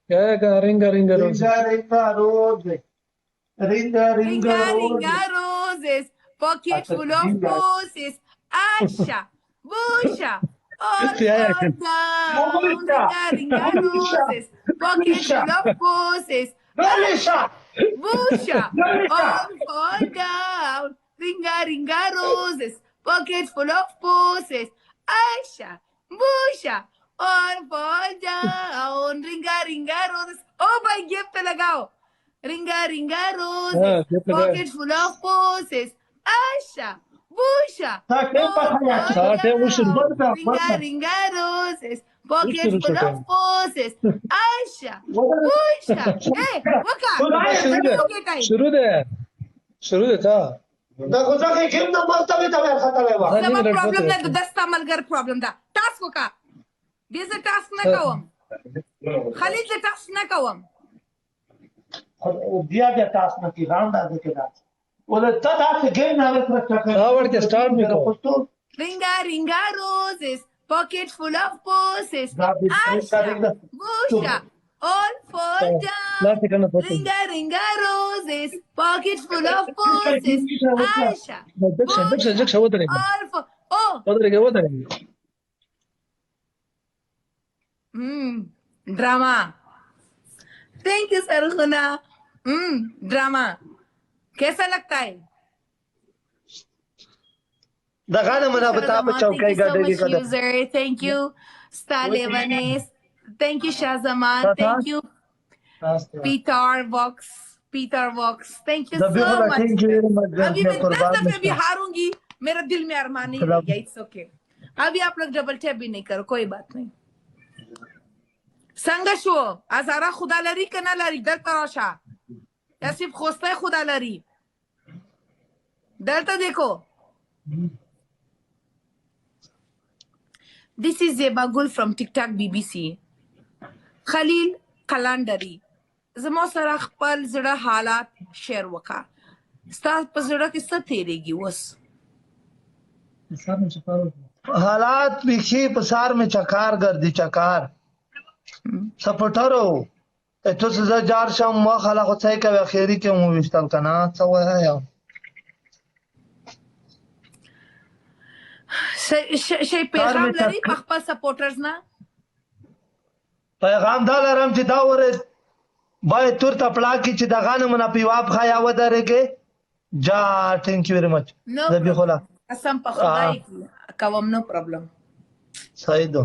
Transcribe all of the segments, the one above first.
Ringa, ringa, roses. Ringa, roses. Ringa, Ringa, roses. ringa, roses, pocket Achha, full of ringa. posies. Asha, busha, all Yeah, fall down. Ringa, ringa, roses, pocket full of posies. Asha, busha, all fall down. Ringa, ringa, roses, pocket full of posies. Asha, busha, all fall down. Ringa, ringa, roses. Oh, by gift lagao. Ringa, ringa, roses, pocket full of posies. Asha, busha, all fall down. Ringa, ringa, roses, pocket full of posies. Asha, busha. Hey, waka. शुरू दे था Sama problem na do dasta malgar problem da. Task waka. This a task na kawam. Khalid le task na kawam. दिया गया टास्क में कि राउंड आगे के टास्क बोले तद आप गेम ना रे आवड़ के स्टार्ट में को Ringa, ringa, roses, pocket full of posies. Gabi, Asha, ringa. busha, all fall down. Ringa, ringa, roses, pocket full of posies. Asha, busha, all fall. Oh, drama. Thank you, Sarkhuna. Drama. कैसा लगता है? दगाना मना बता बच्चों Thank you क्या so गधे much, का user. Thank you, Stalevanes. Thank you, Shazaman. Thank you, Peter Vox. Peter Vox. Thank you so much. अभी मैं 10 दफे भी हारूंगी, मेरा दिल में अरमान नहीं रहेगा. It's okay. अभी आप लोग डबल टैप भी नहीं करो, कोई बात नहीं. संगशो आजारा खुदा लरी कना लरी दर तराशा या सिर्फ खोस्ता खुदा लरी डर तो देखो. This is Zeba Gul from TikTok BBC. Khalil Kalandari. زما سره خپل زړه حالات شیر وکا. ستا په زړه کې څه تیریږي اوس؟ हालात बिखी पसार में चकार गर्दी चकार सपोर्टरो तो से जार शाम ما خلا خو څه کوي خیری کې مو وشتل کنه څه وایي شي پیغام لري خپل سپورټرز نه پیغام دا لرم چې دا وره باید تور تپلا کی چې دا غانه منا پیواب خیا ودرېږي جا thank you very much زبی خلا قسم په خدای کوم no problem. صحیح دو.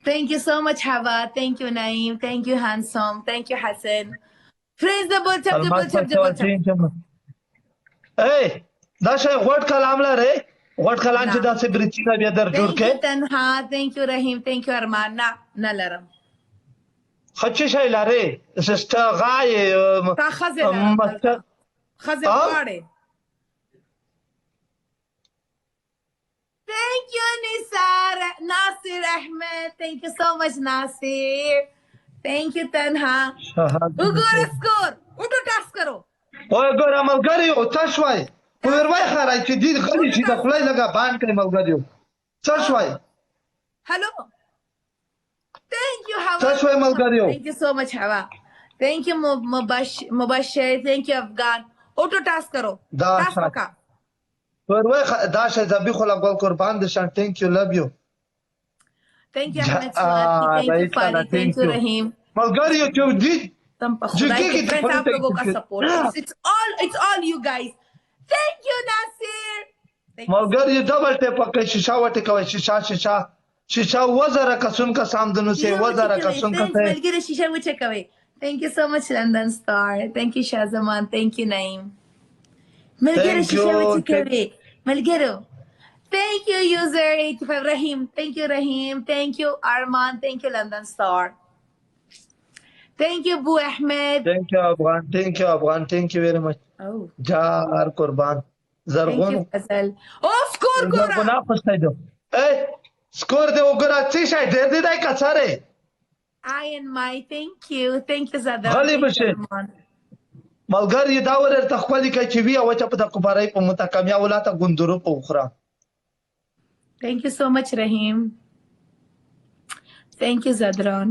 Thank you so much, Hava. Thank you, Naeem. Thank you, Handsome. Thank you, Hassan. Praise the bull tap, Hey, دا شي غوټ کلام لري غوټ کلام چې دا سه برچینه بیا در جوړ کې تنها. Thank you, Rahim. Thank you, Arman. نه لرم. خچ شي لري سستا غای تا خزه غاړي. Thank you, Nasir Ahmed. Thank you so much, Nasir. Thank you, Tanha. Ugora score. Uto task karo. Oye, gora malgari o tashwai. Puerwai kharai چې دې غلي چې د خلای لگا بان کړی ملګریو. تشوai. Hello. Thank you, Hawa. تشوai ملګریو. Thank you so much, Hawa. Thank you, Mubashir. Thank you, Afghan. Auto task karo. Task waka. Puerwai دا شي زبی خلا ګل قربان دي شان thank you love you. Thank you, Ahmed Swati. Thank you, Fadi. Thank you, Rahim. ملګریو چې دې تم په خدای کې فرنس آپ لوگوں کا سپورٹ. It's all you guys. Thank you, Nasir. ملګریو ډبل ټیپ پکې شیشه وټه کوي شیشه وزره کسون کا سامدنو سي وزره کسون کا ته ملګری شیشه وچه کوي. Thank you so much, London Star. Thank you, Shazaman. Thank you, Naeem. ملګری شیشه وچه کوي. ملګرو. Thank you, user 85 Rahim. Thank you, Rahim. Thank you, Arman. Thank you, London Star. Thank you, Bu Ahmed. Thank you, Afghan. Thank you, Afghan. Thank you very much. Oh. Jar Qurban. Zargon. Thank you, Fazal. Oh, score Gora. Zargona pastay do. Hey, score de ogora chi shay de de dai kasare. I and my thank you. Thank you, Zadar. Ghali bashe. ملګر یې دا ور ته خپل کې چې وی او چې په تکبارای په متکامیا ولاته ګوندرو په اخرى. Thank you so much, Rahim. Thank you, Zadran.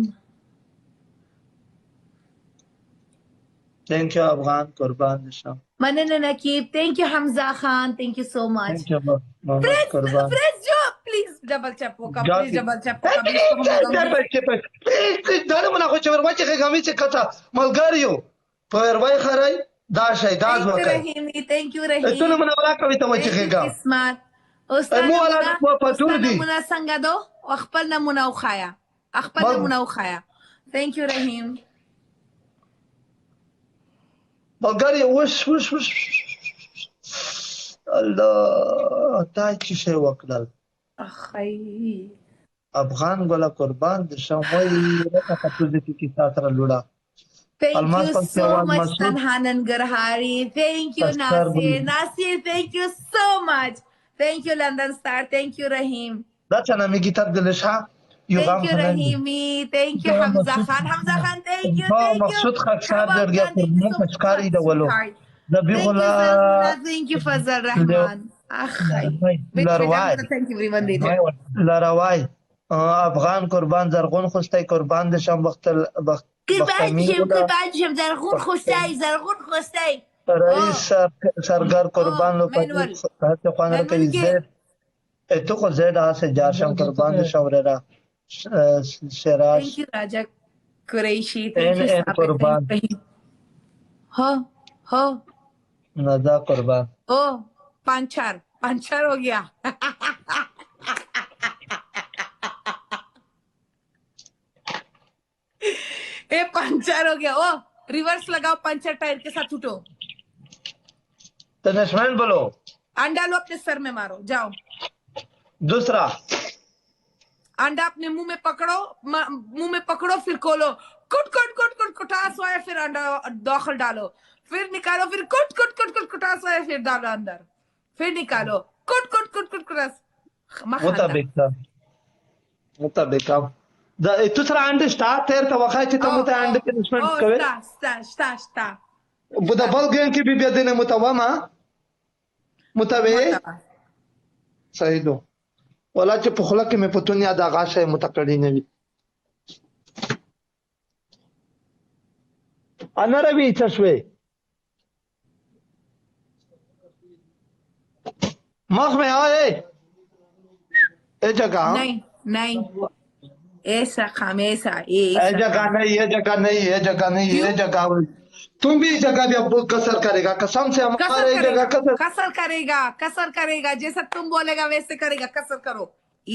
Thank you افغان قربان دې شم. مننه نقیب. Thank you Hamza Khan. Thank you so much. Thank you محمد Friends, قربان. friends, jo, please double check होगा. जा Please की- double check होगा. Please तो हम लोग Please, دا نه خو چې ورمچې غمې چې کته ملګریو په وربای خړای دا شي دا Thank you ځوکای. Rahimi. Thank you ته Rahimi. نه مونږ راکوي ته وچې Thank you غم. Kismat. Ustad مو والا په پټور دي. نمونه څنګه دو؟ خپل نمونه وخایا. خپل ما- نمونه وخایا. Thank you Rahim. ملګری وش الله تا چې شی وکړل اخی. افغان ګل قربان د شموي رته په توګه کې ساتره لوړه. Thank Almas you Pak so Jawan much Masud. Tanhanan Garhari. Thank you Pastor Nasir. Bulu. Nasir, thank you so much. Thank you London Star. Thank you Rahim. دا څنګه می کتاب دلشه یو غام Thank you Rahimi. Thank you Hamza Khan. Hamza Khan, thank you. با Thank you. مقصود خاصار Shabab درګه Khan, thank you پر so مشکاری much, د ولو sweetheart. د Thank you بیغلا Zalmuna. Thank you Fazal Rahman. Akhai. Wait, Larwai. I'm gonna thank everyone later. لروای افغان قربان زرغون خوستی قربان د شم وخت Kurban Shem, Zarghun Khostai, Zarghun Khostai. رئیس سرگار قربان لو Manuel. پتی خوانر Manuel کوي ke- زید اتو کو زید آسه جاشم قربان د شورا شراش Thank you Raja Qureshi. Thank you And Sabir. Qurban. Thank you Rahim. हो नजा قربان ओ पंचर हो गया ए पंचर हो गया ओ रिवर्स लगाओ puncture tyre के साथ उठो तनशमन बोलो अंडा लो अपने सर में मारो जाओ दूसरा अंडा अपने मुंह में पकड़ो फिर खोलो कुट कुटास आया फिर अंडा दाखिल डालो फिर निकालो फिर कुट कुटास आया फिर डालो अंदर फिर निकालो कुट कुटास مطابق دا दूसरा अंडे स्टा तेर का वखा چې ته مت अंडे پنشمنت کوي شتا بده بل ګین کې بیا دینه متوما متوي صحیح دو ولا چې په خله کې مې پتونیا دا غاشه متکړی نه وي انا روي تشوي مخ में आए ए जगह नहीं ऐसा खामेसा ये जगह नहीं ये जगह नहीं ये जगह नहीं ये जगह तुम भी इस जगह भी अब कसर करेगा कसम से हमारे जगह कसर करेगा जैसा तुम बोलेगा वैसे करेगा कसर करो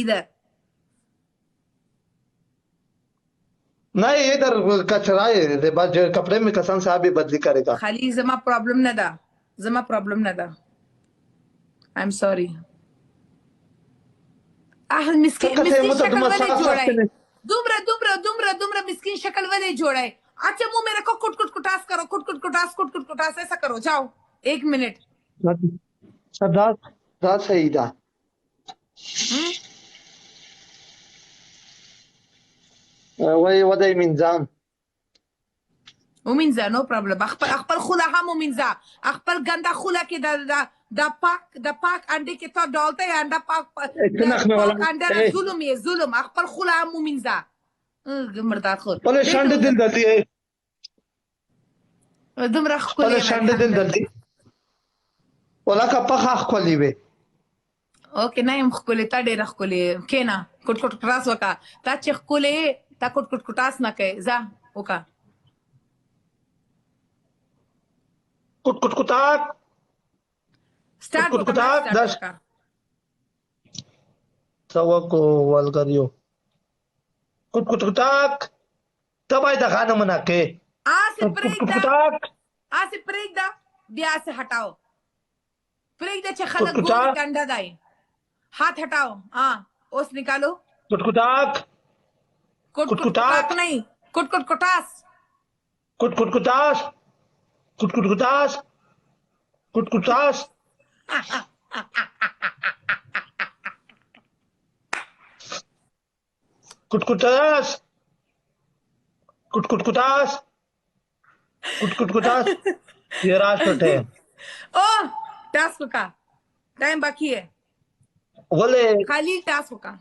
इधर नहीं इधर कचरा है बस कपड़े में कसम से आप भी बदली करेगा खाली जमा प्रॉब्लम न दा आई एम सॉरी मिस्किन शक्ल वाले जोड़ा है दुमरा मिस्किन शक्ल वाले जोड़ा है अच्छा मुंह में रखो कुटास करो कुटास ऐसा करो जाओ 1 मिनट सरदार सही था वही वही منظام ومنزا نو پرابلم اخبر خلا هم ومنزا اخبر گندا خلا کې دا پاک انډه کې تو ډالته ہے انډه پاک انډه ظلم اخبر خلا هم ومنزا مردار خور بل شاند دل دلتی ہے دمرا خو بل شاند دل دلتی ولا کا پخ خولي وي اوکې نه يم خولي تا ډېر خولي کینا کټ راس وکا تا چې خولي تا کټاس نه کوي ځه وکا कुटकुटाक स्टार्ट कुटकुटाक 10 सवा को वाल करियो कुटकुटाक तबाय द खाना मना के आ से परेक दा बिया से हटाओ परेक दा छ खलक गोल कंडा दाई हाथ हटाओ हां ओस निकालो कुटकुटाक नहीं कुटास कुटकुटास कुटकुटास कुटकुटास कुटकुटास कुटकुटास कुटकुटास ये राष्ट्र है ओ टास्क का टाइम बाकी है बोले खाली टास्क का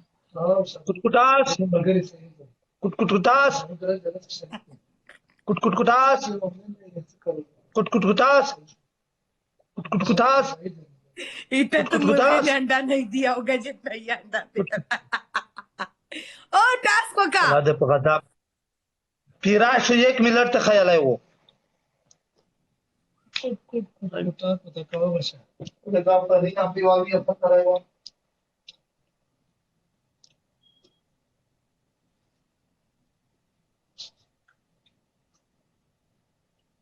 कुटकुटास कुटकुटास कुटकुटास कुटकुटास कुटकुटास इतना तो मुर्गे ने अंडा नहीं दिया होगा जितना ये अंडा दिया ओ टास्क का هذا بغداد فراش 1 मिनट ته خیال आहे वो पता करो बस लगा पर ही आप भी अपन करेगा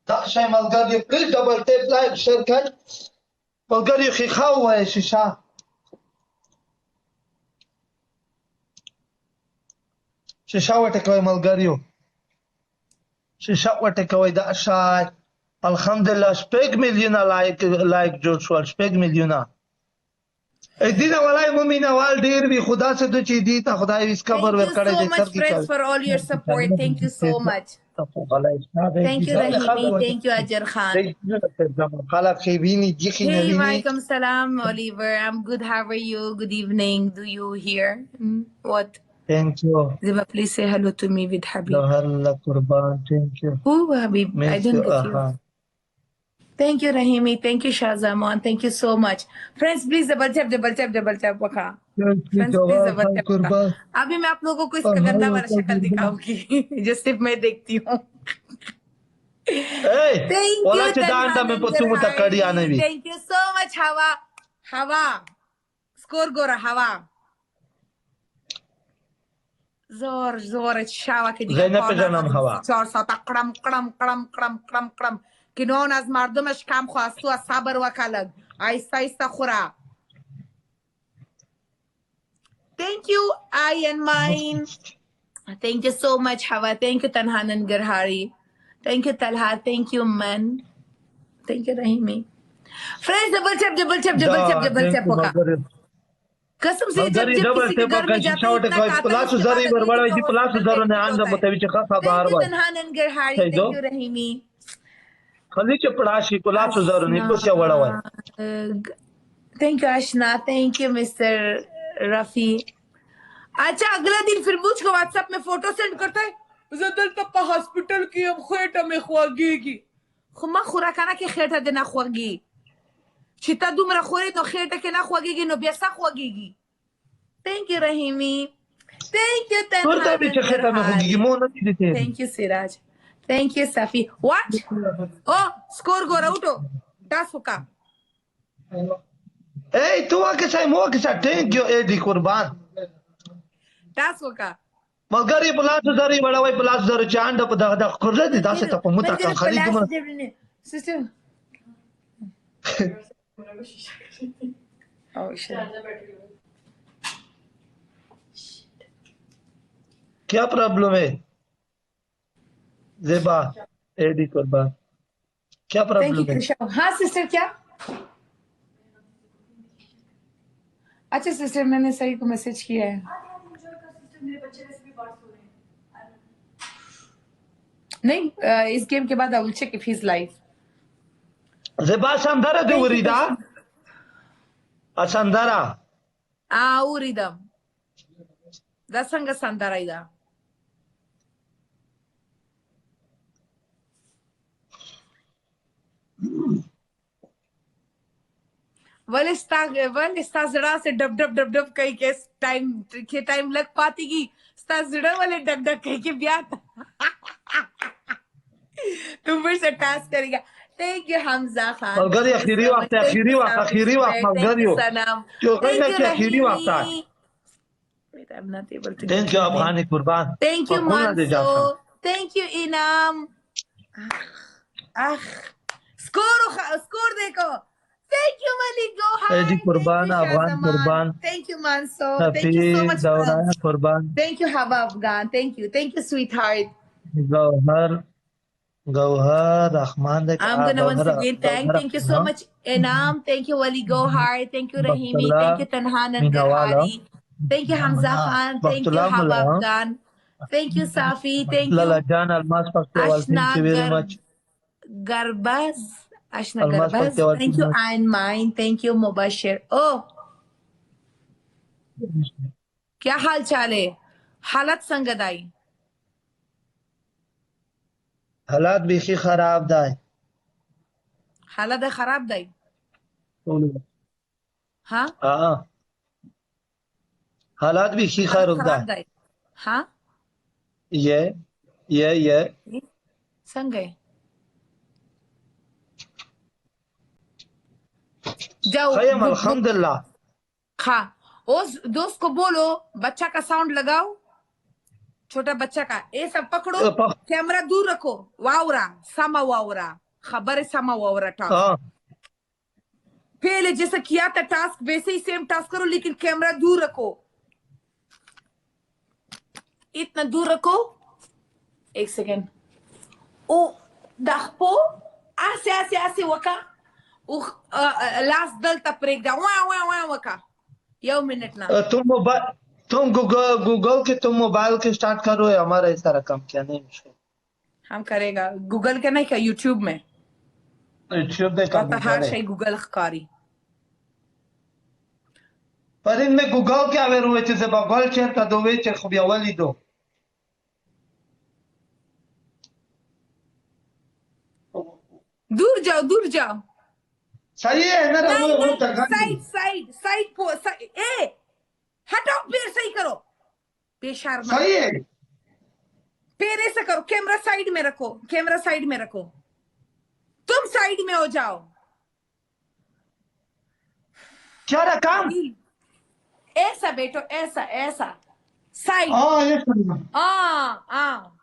دا شای ملګری پلیز ډبل ټیپ لایک شیر کړئ ملګری خیخا وای شیشه شیشه وټکوي ملګریو شیشه وټکوي دا شای الحمدلله شپږ میلیونه لایک جوړ شول 6 میلیونه دینه ولای مومینه وال ډیر وی خدا سے د چي دي ته خدای وس خبر ورکړی دې Thank you so much, friends, for all your support. Thank you so much. Thank you, Rahimi. Thank you, Ajar Khan. خلک ویني جخي نه Hey, ویني Walaikum Salam, Oliver. I'm good. How are you? Good evening. Do you hear? What? ثانک یو Ziba, please say hello to me with Habib. ظهر الله قربان ثانک یو Who, Habib? I didn't get you. Thank you, Rahimi. Thank you, Shahzaman. Thank you so much. Friends, please double tap, waka. Friends, please double tap. قربان अभी मैं आप लोगों को इसका गंदा वाला शक्ल दिखाऊंगी जो सिर्फ मैं देखती हूँ Thank ولا you, چې دا انده مې په تو مت کړی نه وی Thank you so much, Hawa. Score gora, Hawa. زور شاوه که دیگه زینب جانم هوا 4 ساعت قرم که نون از مردمش کم خواستو از صبر وکلد آیستا خورا Thank you, I and mine. Thank you so much, Hawa. Thank you, Tanhanan Garhari. Thank you, Talha. Thank you, man. Thank you, Rahimi. Friends, double tap. Waka. कसम से जब किसी के घर में जाते हैं इतना प्लास زری وربړای دی پلاس زره نه انده متوي چې خبر وای Tanhanan Garhari. Thank you, Rahimi. خلی چې پړاشي پلاس زره نه پوسه وړوي Thank you, Ashna. Thank you, Mr. Rafi. अच्छा अगला दिन फिर मुझको व्हाट्सएप में फोटो सेंड करता है जदल तक हॉस्पिटल की हम खेटा में खुआगीगी खुमा खुराकाना के खेटा देना खुआगी छिता दुमरा खोरे तो खेटा के ना खुआगीगी नो बियासा खुआगीगी Thank you, Rahimi. Thank you, ټول ته به چې خته مې خوږي مو نه دي ته Thank you, Siraj. Thank you, Safi. What? Oh, score go rauto. Das hoka. Hey, tu que sai mo que sa thank you Eddie Qurban. Das hoka. مګری پلاس زری وړوي پلاس زر چاند په دغه خورځ دي داسه ته په مت کان خرید مو Sister. Oh shit. क्या प्रॉब्लम है ज़ेबा एडी कुर्बान क्या Thank problem you, है Krisha. हाँ सिस्टर क्या? अच्छा सिस्टर मैंने सही को मैसेज किया है नहीं इस गेम के बाद I will check if he is live ज़ेबा संदरा दे वरीदा असंदरा uriदम da sanga sandara ida वल स्ता जड़ा से डब कहीं के टाइम लग पाती की स्ता जड़ा वाले डग कहीं के ब्याह तुम फिर से टास्क करेगा Thank you, Hamza Khan. मलगरी आखिरी वक्त मलगरी सलाम क्यों कहना कि आखिरी वक्त है Wait, I'm not able to thank you Afghani कुर्बान Thank you, Manso. Thank you, Inam. Score देखो. Thank you, Malik Gohar. एडी कुर्बान अफगान कुर्बान Thank you, Manso. Thank you so much. दौराया कुर्बान Thank you, Haba Afghan. Thank you, sweetheart. Gauhar Rahman I'm gonna once again thank you so much, Inam. Thank you, Wali Gohar. Thank you, Rahimi. Thank you, Tanhanan Garhari. Thank you, Hamza Khan. Thank you, Haba Afghan. Thank you, Safi. Thank you, Lala Jan Almas Pakwal. Thank you very much. Garbaz. Ashna Garbaz. Thank you, and mine. Thank you, Mubashir. Oh, क्या हाल चाल है? हालत संगत आई. हालात बेखी खराब दाए हालत खराब दाई हाँ हाँ हालात भी खी हालत खैर खराब है दाई हाँ ये संगे जाओ खैम अल्हम्दुलिल्लाह खा उस दोस्त को बोलो बच्चा का साउंड लगाओ छोटा बच्चा का ये सब पकड़ो कैमरा दूर रखो वावरा सामा वावरा खबर है सामा वावरा टास्क हाँ पहले जैसा किया था टास्क वैसे ही सेम टास्क करो लेकिन कैमरा दूर रखो इतना दूर रखो एक सेकेंड ओ दखपो आसे वका ओ लास्ट दल तपरेक दा वा वका यो मिनट ना तुम गूगल के तुम मोबाइल के स्टार्ट करो या हमारा ऐसा रकम क्या नहीं मुश्किल हम करेगा गूगल के नहीं का यूट्यूब में यूट्यूब देखा कहता गूगल हर है शे गूगल कारी पर इनमें गूगल क्या वे रुए चीज़ बगल चेर का दो वे चेर खुबिया वाली दो दूर जाओ सही है ना नहीं वो नहीं तक साइड ए हटाओ पैर सही करो बेशर्मा सही है पैर ऐसे करो कैमरा साइड में रखो तुम साइड में हो जाओ क्या रकम ऐसा बेटो ऐसा साइड हाँ ये हाँ